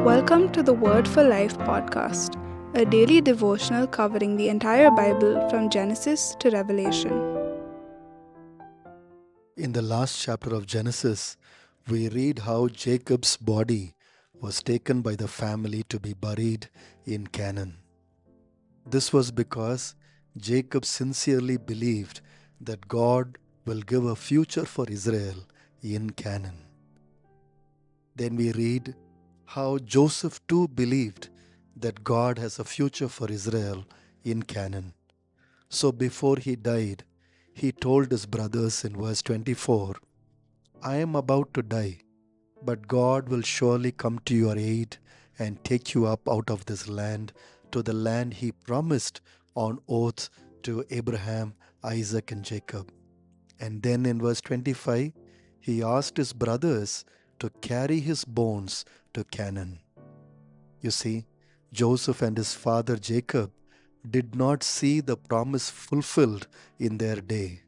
Welcome to the Word for Life podcast, a daily devotional covering the entire Bible from Genesis to Revelation. In the last chapter of Genesis, we read how Jacob's body was taken by the family to be buried in Canaan. This was because Jacob sincerely believed that God will give a future for Israel in Canaan. Then we read how Joseph too believed that God has a future for Israel in Canaan. So before he died, he told his brothers in verse 24, I am about to die, but God will surely come to your aid and take you up out of this land to the land he promised on oath to Abraham, Isaac, and Jacob. And then in verse 25, he asked his brothers to carry his bones to Canaan. You see, Joseph and his father Jacob did not see the promise fulfilled in their day.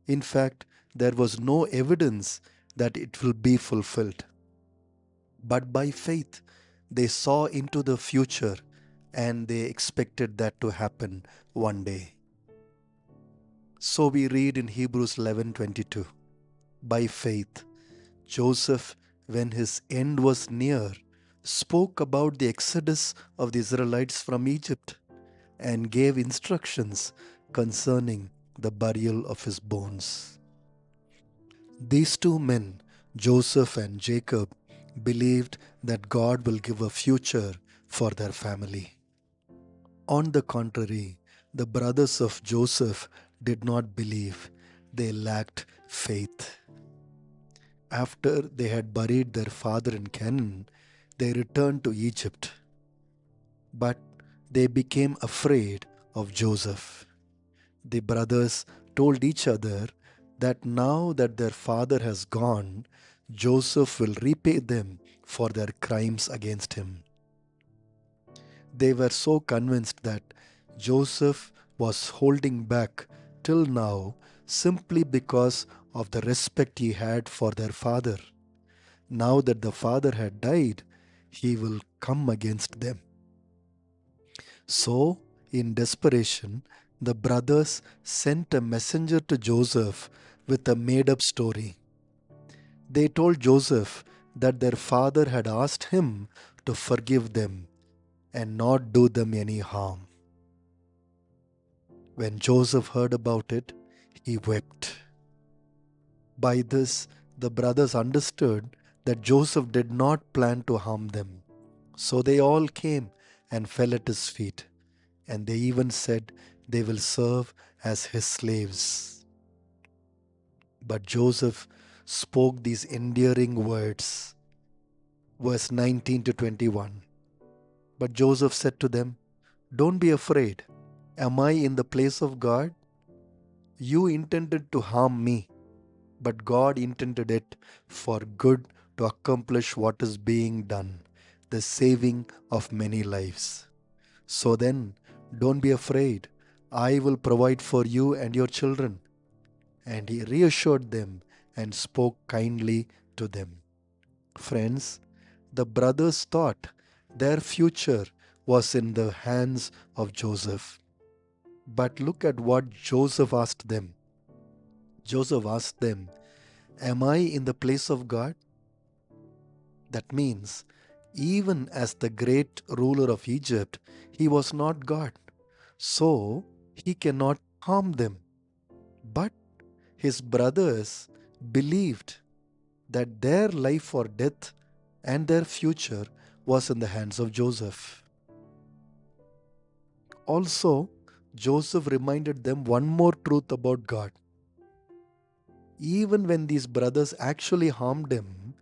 In fact, there was no evidence that it will be fulfilled. But by faith, they saw into the future and they expected that to happen one day. So we read in Hebrews 11:22, by faith, Joseph, when his end was near, spoke about the exodus of the Israelites from Egypt and gave instructions concerning the burial of his bones. These two men, Joseph and Jacob, believed that God will give a future for their family. On the contrary, the brothers of Joseph did not believe, they lacked faith. After they had buried their father in Canaan, they returned to Egypt. But they became afraid of Joseph. The brothers told each other that now that their father has gone, Joseph will repay them for their crimes against him. They were so convinced that Joseph was holding back till now simply because of the respect he had for their father. Now that the father had died, he will come against them. So, in desperation, the brothers sent a messenger to Joseph with a made up story. They told Joseph that their father had asked him to forgive them and not do them any harm. When Joseph heard about it, he wept. By this, the brothers understood that Joseph did not plan to harm them. So they all came and fell at his feet, and they even said they will serve as his slaves. But Joseph spoke these endearing words. Verse 19 to 21. But Joseph said to them, don't be afraid. Am I in the place of God? You intended to harm me, but God intended it for good to accomplish what is being done, the saving of many lives. So then, don't be afraid. I will provide for you and your children. And he reassured them and spoke kindly to them. Friends, the brothers thought their future was in the hands of Joseph. But look at what Joseph asked them. Joseph asked them, am I in the place of God? That means, even as the great ruler of Egypt, he was not God. So, he cannot harm them. But his brothers believed that their life or death and their future was in the hands of Joseph. Also, Joseph reminded them one more truth about God. Even when these brothers actually harmed him,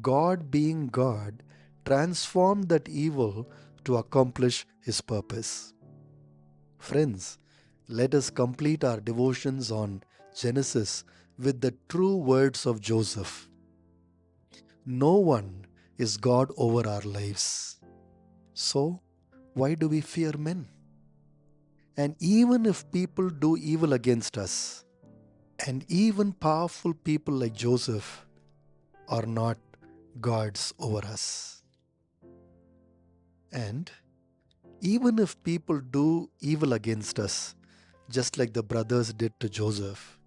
God, being God, transformed that evil to accomplish his purpose. Friends, let us complete our devotions on Genesis with the true words of Joseph. No one is God over our lives. So, why do we fear men? And even if people do evil against us, and even powerful people like Joseph are not gods over us. And even if people do evil against us, just like the brothers did to Joseph,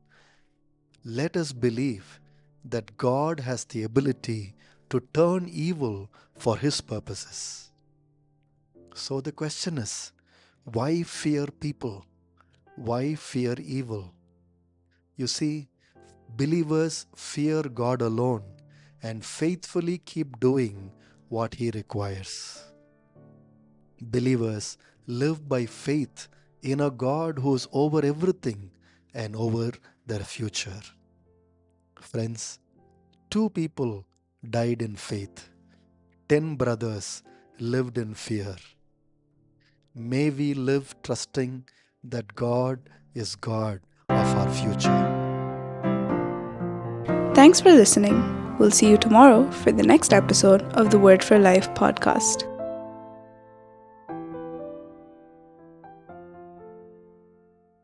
let us believe that God has the ability to turn evil for His purposes. So the question is, why fear people? Why fear evil? You see, believers fear God alone and faithfully keep doing what He requires. Believers live by faith in a God who is over everything and over their future. Friends, 2 people died in faith. 10 brothers lived in fear. May we live trusting that God is God of our future. Thanks for listening. We'll see you tomorrow for the next episode of the Word for Life podcast.